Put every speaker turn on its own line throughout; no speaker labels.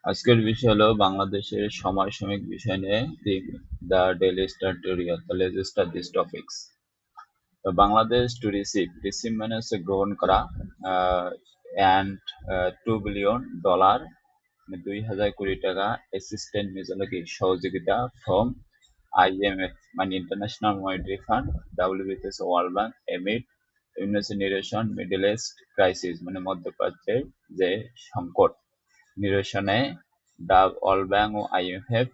আজকের বিষয় হলো বাংলাদেশের সমসাময়িক বিষয় নিয়ে দ্য ডেইলি স্টার টিউটোরিয়াল। তো লেটস স্টার্ট দিস টপিকস। তো বাংলাদেশ টু রিসিভ মানে হচ্ছে গ্রহণ করা অ্যান্ড $2 বিলিয়ন 2,000 কোটি টাকা অ্যাসিস্ট্যান্ট মিশনে কি সহযোগিতা ফ্রম IMF মানে international monetary fund, WBS world bank amid নিরেশন মিডল ইস্ট ক্রাইসিস মানে মধ্যপ্রাচ্যের যে সংকট নিরসনে দ্য ওয়ার্ল্ড ব্যাংক ও IMF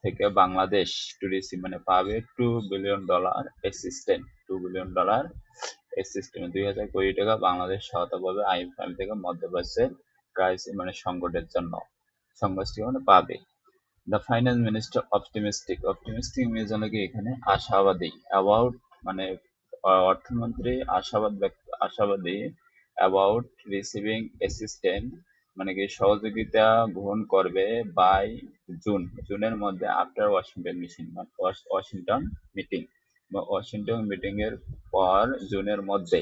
থেকে বাংলাদেশ ট্যুরিজম মানে পাবে $2 বিলিয়ন $2 বিলিয়ন অ্যাসিস্ট্যান্ট 2,000 কোটি টাকা বাংলাদেশ সহায়তা পাবে IMF থেকে মধ্যপ্রাচ্যের ক্রাইসিস মানে সংকটের জন্য সংগঠনটি মানে পাবে। The finance minister optimistic means হলো কি এখানে আশাবাদী অ্যাবাউট মানে অর্থমন্ত্রী আশাবাদী অ্যাবাউট রিসিভিং অ্যাসিস্ট্যান্ট মানে কি সহযোগিতা গ্রহণ করবে বাই জুনের মধ্যে আফটার ওয়াশিংটন মিটিং বা ওয়াশিংটন মিটিং এর পর জুনের মধ্যে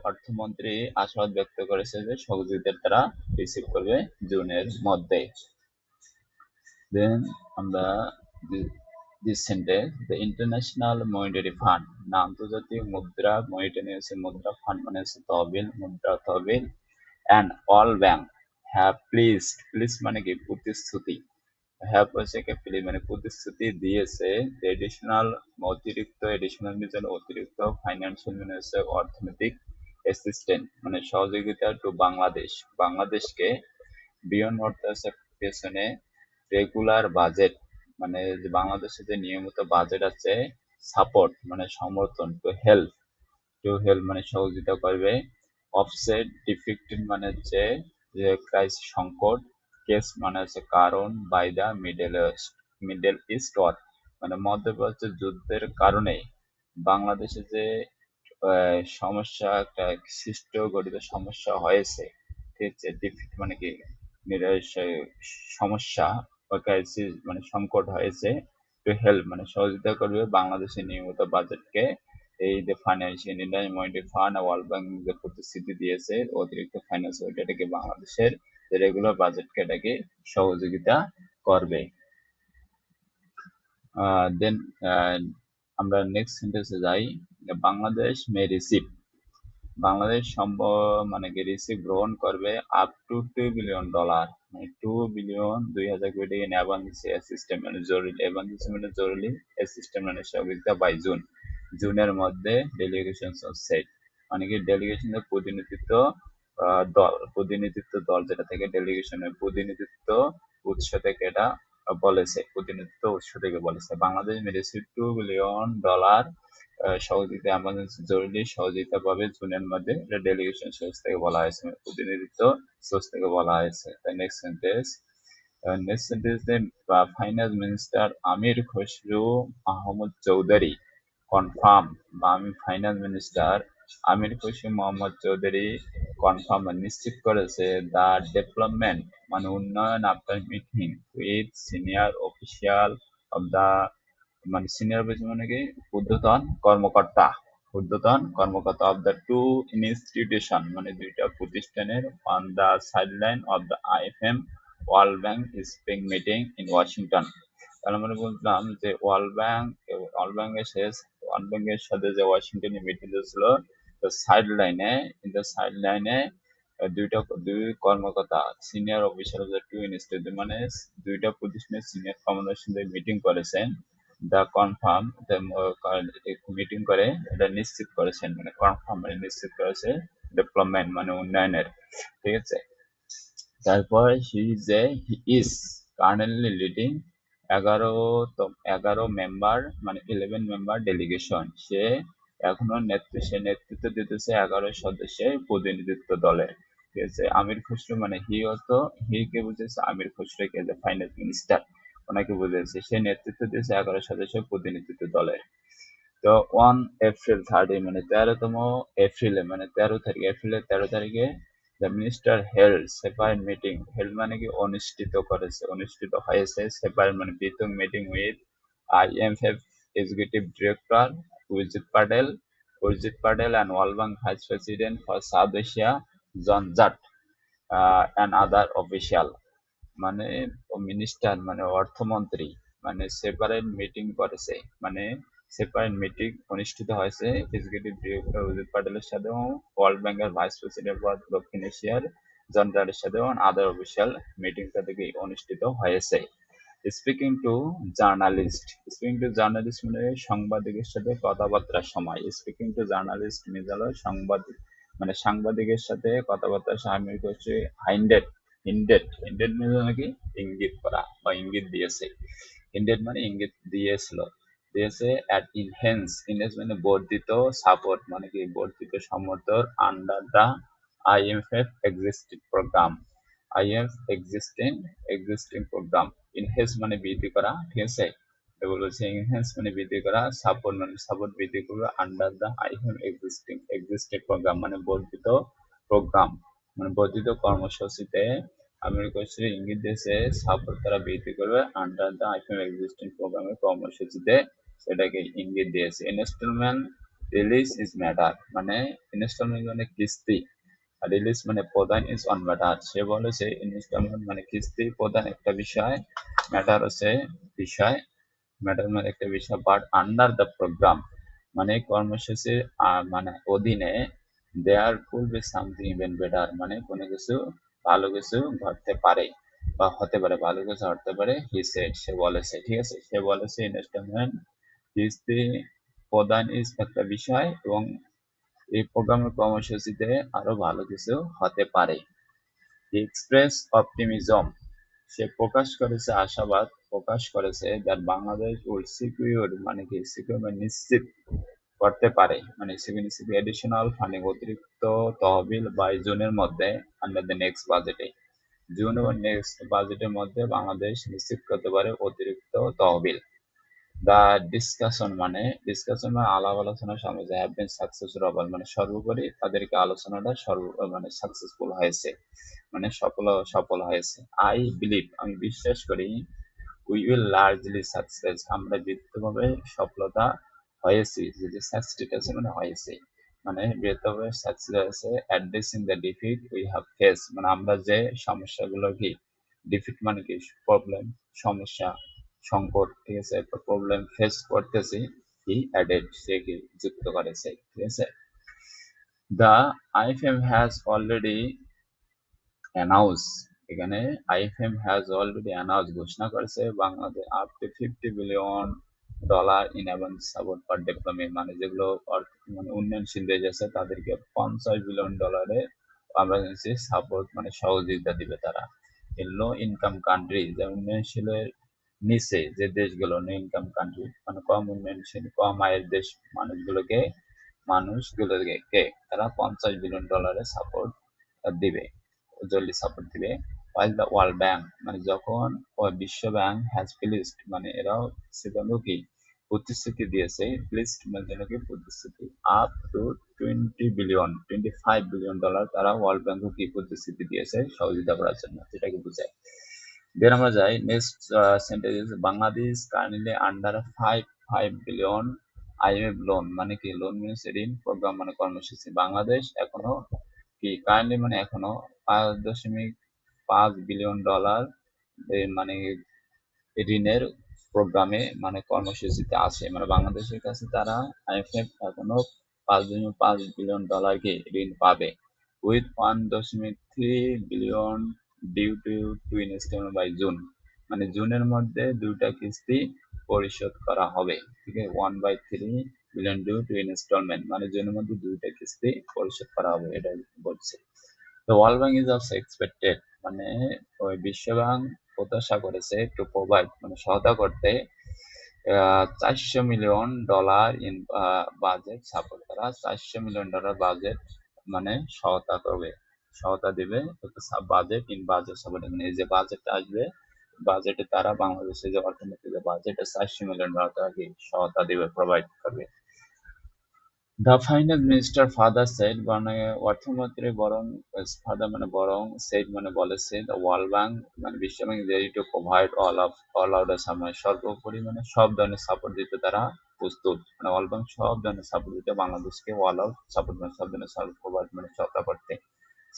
অর্থমন্ত্রী আশাবাদ ব্যক্ত করেছে যে সহযোগিতার তারা রিসিভ করবে জুনের মধ্যে। দেন আমরা this sentence the international monetary fund না আন্তর্জাতিক মুদ্রা মনিটরি হচ্ছে মুদ্রা ফান্ড মানে হচ্ছে তহবিল মুদ্রা তহবিল and all bank have pleased মানে কি প্রতিশ্রুতি হ্যাভ হচ্ছে কি প্লি মানে প্রতিশ্রুতি দিয়েছে এডিশনাল মিশন অতিরিক্ত ফাইন্যান্সিয়াল মানে হচ্ছে অর্থনৈতিক অ্যাসিস্ট্যান্ট মানে সহযোগিতা টু বাংলাদেশকে বিয়ন্ড অর্থ হচ্ছে পেছনে রেগুলার বাজেট মানে যে বাংলাদেশে যে নিয়মিত বাজেট আছে সাপোর্ট মানে সমর্থন টু হেল্প মানে সহযোগিতা করবে অফসেট ডিফিক্টেড মানে হচ্ছে যে ক্রাইসিস সংকট কেস মানে হচ্ছে কারণ by the Middle East war মানে মধ্যপ্রাচ্যের যুদ্ধের কারণে বাংলাদেশে যে সমস্যা একটা গঠিত সমস্যা হয়েছে ঠিক আছে ডিফিট মানে কি সমস্যা বা ক্রাইসিস মানে সংকট হয়েছে টু হেল্প মানে সহযোগিতা করবে বাংলাদেশের নিয়মিত বাজেটকে এই যে financial international monetary fund world bank যে প্রতিশ্রুতি দিয়েছে অতিরিক্ত ফাইন্যান্স এটাকে বাংলাদেশের যে রেগুলার বাজেটকে এটাকে সহযোগিতা করবে। দেন আমরা নেক্সট সেন্টেন্সে যাই। বাংলাদেশ মে রিসিভ বাংলাদেশ মানে কি রিসিভ গ্রহণ করবে আপ টু $2 বিলিয়ন মানে 2 বিলিয়ন 2,000 কোটি টাকা এমার্জেন্সি অ্যাসিস্ট্যান্ট মানে জরুরি অ্যাসিস্ট্যান্ট মানে সহযোগিতা বাই জুনের মধ্যে ডেলিগেশন সেট মানে কি ডেলিগেশনের প্রতিনিধিত্ব দল যেটা থেকে ডেলিগেশনের প্রতিনিধিত্ব উৎস থেকে এটা বলেছে বাংলাদেশ মেরেছে $2 বিলিয়ন সহযোগিতা এমার্জেন্সি জরুরি সহযোগিতা পাবে জুনের মধ্যে এটা ডেলিগেশন সোর্স থেকে বলা হয়েছে প্রতিনিধিত্ব সোর্স থেকে বলা হয়েছে। নেক্সট সেন্টেন্স ফাইন্যান্স মিনিস্টার আমির খসরু মাহমুদ চৌধুরী কনফার্ম বা ফাইন্যান্স মিনিস্টার আমির খসরু মোহাম্মদ চৌধুরী কনফার্ম নিশ্চিত করেছে দ্য ডেভেলপমেন্ট মানে উন্নয়ন after meeting with senior official of the মানে সিনিয়র মানে কি ঊর্ধ্বতন কর্মকর্তা অফ দ্য টু ইনস্টিটিউশন মানে দুইটা প্রতিষ্ঠানের on the sideline of the IMF world bank spring meeting in Washington. তাহলে আমরা বললাম যে ওয়ার্ল্ড ব্যাংকের সাথে যে ওয়াশিংটনে মিটিং ছিল তো সাইড লাইনে দুই কর্মকর্তা senior officer of the two institute মানে দুইটা প্রতিষ্ঠানের সিনিয়র কমান্ডারের সাথে মিটিং করেছেন দা কনফার্ম মিটিং করে এটা নিশ্চিত করেছেন মানে কনফার্ম মানে নিশ্চিত করেছে ডেভেলপমেন্ট মানে উন্নয়নের ঠিক আছে। তারপর he is currently leading 11 member মানে 11 মেম্বার ডেলিগেশন সে নেতৃত্ব দিতেছে 11 সদস্যের প্রতিনিধিত্ব দলের ঠিক আছে। আমির খসরু মানে হি কে বুঝেছে আমির খসরু কে ফাইন্যান্স মিনিস্টার ওনাকে বুঝেছে সে নেতৃত্ব দিয়েছে 11 সদস্যের প্রতিনিধিত্ব দলের। তো 1 এপ্রিল মানে 13তম এপ্রিলে মানে 13 তারিখে the minister held separate meeting মানে কি অনুষ্ঠিত হয়েছে সেপারেট মানে পৃথক meeting with IMF executive director Urjit Patel and World Bank vice president for South Asia John জাট অ্যান্ড আদার অফিসিয়াল মানে মিনিস্টার মানে অর্থমন্ত্রী মানে সেপারেট মিটিং করেছে মানে সেপারেট মিটিং অনুষ্ঠিত হয়েছে এক্সিকিউটিভ ডিরেক্টর উদিত পাটেলের সাথেও ওয়ার্ল্ড ব্যাংকের ভাইস প্রেসিডেন্ট ফর দক্ষিণ এশিয়ার জন টায়ারের সাথেও আদার অফিসিয়াল মিটিং তাদেরকে অনুষ্ঠিত হয়েছে। স্পিকিং টু জার্নালিস্ট মানে সাংবাদিকের সাথে কথাবার্তার সময় স্পিকিং টু জার্নালিস্ট মিনস হলো সাংবাদিকের সাথে কথাবার্তার সামিল করছে হাইন্ডেড হিন্ডেড মানে নাকি ইঙ্গিত করা বা ইঙ্গিত দিয়েছে। হিন্ডেড মানে ইঙ্গিত দিয়েছে অ্যাট ইনহেন্স মানে বর্ধিত সাপোর্ট মানে কি বর্ধিত সমর্থন under the IMF existing programme existing programme. Enhance মানে বৃদ্ধি করা, ঠিক আছে। এগুলো হচ্ছে ইনহেন্স মানে বৃদ্ধি করা, সাপোর্ট মানে সাপোর্ট বৃদ্ধি করবে under the IMF existing programme মানে বর্ধিত প্রোগ্রাম মানে বর্ধিত কর্মসূচিতে আমেরিকা ইঙ্গিত দিয়েছে সাপোর্ট তারা বৃদ্ধি করবে আন্ডার দা IMF এক্সিস্টিং প্রোগ্রামের কর্মসূচিতে সেটাকে ইঙ্গিত দিয়েছে। ইনস্টলমেন্ট রিলিজ ইজ ম্যাটার মানে ইনস্টলমেন্ট মানে কিস্তি, রিলিজ মানে প্রদান ইজ অন ম্যাটার। সে বলেছে ইনস্টলমেন্ট মানে কিস্তি প্রদান একটা বিষয়, ম্যাটার হচ্ছে বিষয়, ম্যাটার মানে একটা বিষয়, বাট আন্ডার দ্য প্রোগ্রাম মানে কর্মসূচির মানে অধীনে there could be something even better মানে কোনো কিছু ভালো কিছু ঘটতে পারে বা হতে পারে, ভালো কিছু হতে পারে। হি সেড সে বলেছে, ঠিক আছে। সে বলেছে ইনস্টলমেন্ট কিস্তি প্রদান ইজ একটা বিষয় এবং এই প্রোগ্রামের কর্মসূচিতে আরো ভালো কিছু হতে পারে। এক্সপ্রেস অপটিমিজম সে আশাবাদ প্রকাশ করেছে দ্যাট বাংলাদেশ উইল সিকিউর মানে কি সিকিউর মানে নিশ্চিত করতে পারে মানে নিশ্চিত এডিশনাল ফান্ডিং অতিরিক্ত তহবিল বাই জুনের মধ্যে আন্ডার দ্য নেক্সট বাজেটে। জুন এবং নেক্সট বাজেটের মধ্যে বাংলাদেশ নিশ্চিত করতে পারে অতিরিক্ত তহবিল। দা ডিসকাশন মানে আলাপ আলোচনার সময় হ্যাভ বিন সাকসেসফুল মানে সর্বোপরি তাদেরকে আলোচনাটা মানে সাকসেসফুল হয়েছে মানে সফল হয়েছে। আই বিলিভ আমি বিশ্বাস করি উই উইল লার্জলি সাকসেস আমরা বৃহত্তরভাবে সফলতা হয়েছি, যদি সাকসেস আছে মানে হয়েছে মানে বৃহত্তরভাবে সাকসেস হয়েছে। Addressing the defeat we have face মানে আমরা যে সমস্যাগুলো কি ডিফিট মানে কি প্রবলেম সমস্যা সংকট, ঠিক আছে, একটা প্রবলেম ফেস করতেছি হি অ্যাডেড সে কি যুক্ত করেছে, ঠিক আছে। The IFM has already announce এখানে IFM হ্যাজ অলরেডি অ্যানাউন্স ঘোষণা করেছে Bangladesh up to $50 billion in advance support for development মানে যেগুলো মানে উন্নয়নশীল দেশ আছে তাদেরকে $50 বিলিয়ন এমার্জেন্সি সাপোর্ট মানে সহযোগিতা দিবে তারা। ইন লো ইনকাম কান্ট্রি যে উন্নয়নশীলের নিচে যে দেশগুলো নো ইনকাম কান্ট্রি মানে কম উন্নয়নশীল কম আয়ের দেশ মানুষগুলোকে তারা $50 বিলিয়ন সাপোর্ট দিবে, জলদি সাপোর্ট দিবে। while the ওয়ার্ল্ড ব্যাংক মানে যখন বিশ্ব ব্যাংক হ্যাজ প্লিজড মানে এরাও সিদ্ধান্ত কি প্রতিশ্রুতি দিয়েছে, প্লিজড মানে যেন কি প্রতিশ্রুতি আপ টু $25 বিলিয়ন তারা ওয়ার্ল্ড ব্যাংক কি প্রতিশ্রুতি দিয়েছে সহযোগিতা করার জন্য, যেটাকে বোঝায়। দেন আমরা যাই next sentence. Bangladesh currently under 5 billion IMF loan মানে কি লোন মিনস ঋণ প্রোগ্রাম মানে কর্মসূচি। বাংলাদেশ এখনো কি কারেন্টলি মানে এখনো $5.5 বিলিয়ন মানে ঋণের প্রোগ্রামে মানে কর্মসূচিতে আছে মানে বাংলাদেশের কাছে তারা IMF এখনো $5.5 বিলিয়ন কি ঋণ পাবে। With $1.3 billion due to instalment by June মানে জুনের মধ্যে দুইটা কিস্তি পরিশোধ করা হবে, ঠিক আছে। 1/3 বিলিয়ন ডিউ টু ইনস্টলমেন্ট মানে জুনের মধ্যে দুইটা কিস্তি পরিশোধ করা হবে, এটা বলছে। তো world bank is also expected মানে ওই বিশ্ব ব্যাংক প্রত্যাশা করেছে টু প্রোভাইড মানে সহায়তা করতে $400 মিলিয়ন ইন বাজেট সাপোর্ট তারা $400 মিলিয়ন বাজেট মানে সহায়তা দেবে বাজেট ইন বাজেট সাপোর্ট মানে এই যে বাজেটটা আসবে বাজেটে তারা বাংলাদেশের যে অর্থনীতি যে বাজেটে $400 মিলিয়ন তারা কি সহায়তা দেবে প্রোভাইড করবে। The finance minister father said মানে অর্থমন্ত্রী বরং সেড মানে বলেছে দ্য ওয়ার্ল্ড ব্যাংক মানে বিশ্ব bank ready to provide all out মানে সর্বোপরি মানে সব ধরনের সাপোর্ট দিতে তারা প্রস্তুত মানে ওয়ার্ল্ড ব্যাংক সব ধরনের সাপোর্ট দিতে বাংলাদেশকে অল আউট সাপোর্ট মানে সব ধরনের সাপোর্ট প্রোভাইড মানে সহায়তা করতে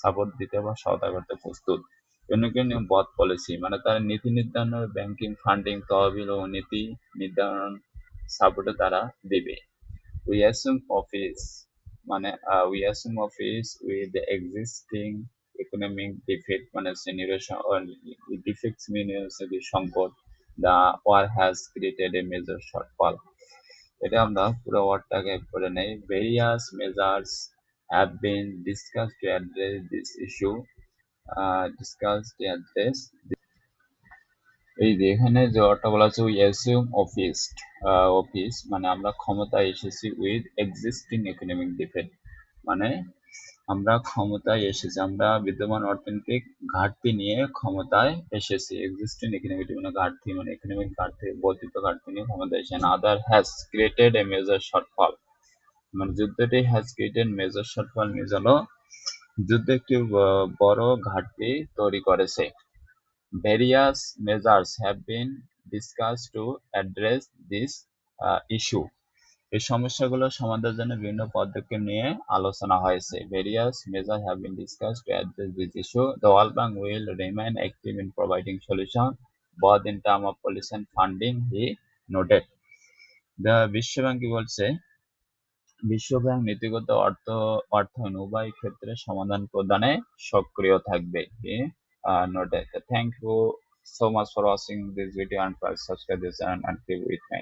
সাপোর্ট দিতে বা সহায়তা করতে প্রস্তুত। ইউনিয়ন বথ পলিসি মানে তার নীতি নির্ধারণ, ব্যাংকিং, ফান্ডিং, তহবিল ও নীতি নির্ধারণ সাপোর্টে তারা দিবে। We assume office মানে we assume office with the existing economic defect মানে generation or defects mean হচ্ছে কি সংকট, the war has created a major shortfall। এটা আমরা পুরো ওয়ার্ডটাকে পড়ে নেই। various measures have been discussed to address this issue, discussed to address এই যে এখানে যে ওয়ার্ডটা বলা আছে উই অ্যাসিউম অফিস মানে আমরা ক্ষমতায় এসেছি উইথ এক্সিস্টিং ইকোনমিক ডিফেক্ট মানে আমরা ক্ষমতায় এসেছি, আমরা বিদ্যমান অর্থনৈতিক ঘাটতি নিয়ে ক্ষমতায় এসেছি। এক্সিস্টিং ইকোনমিক মানে ঘাটতি মানে ইকোনমিক ঘাটতি, বর্ধিত ঘাটতি নিয়ে ক্ষমতায় এসেছেন। Other has created a major shortfall মানে যুদ্ধটি has created major shortfall means হলো যুদ্ধ একটি বড় ঘাটতি তৈরি করেছে। Various measures have been discussed to address this issue। এই সমস্যাগুলো সমাধানের জন্য বিভিন্ন পদক্ষেপ নিয়ে আলোচনা হয়েছে। Various measures have been discussed to address this issue. The World Bank will remain active in providing solution both in terms of policy and funding, he noted। The বিশ্ব ব্যাংক কি বলছে, বিশ্ব ব্যাংক নীতিগত অর্থায়ন উভয় ক্ষেত্রে সমাধান প্রদানে সক্রিয় থাকবে। Noted. Thank you so much for watching this video and subscribe this channel and keep with me.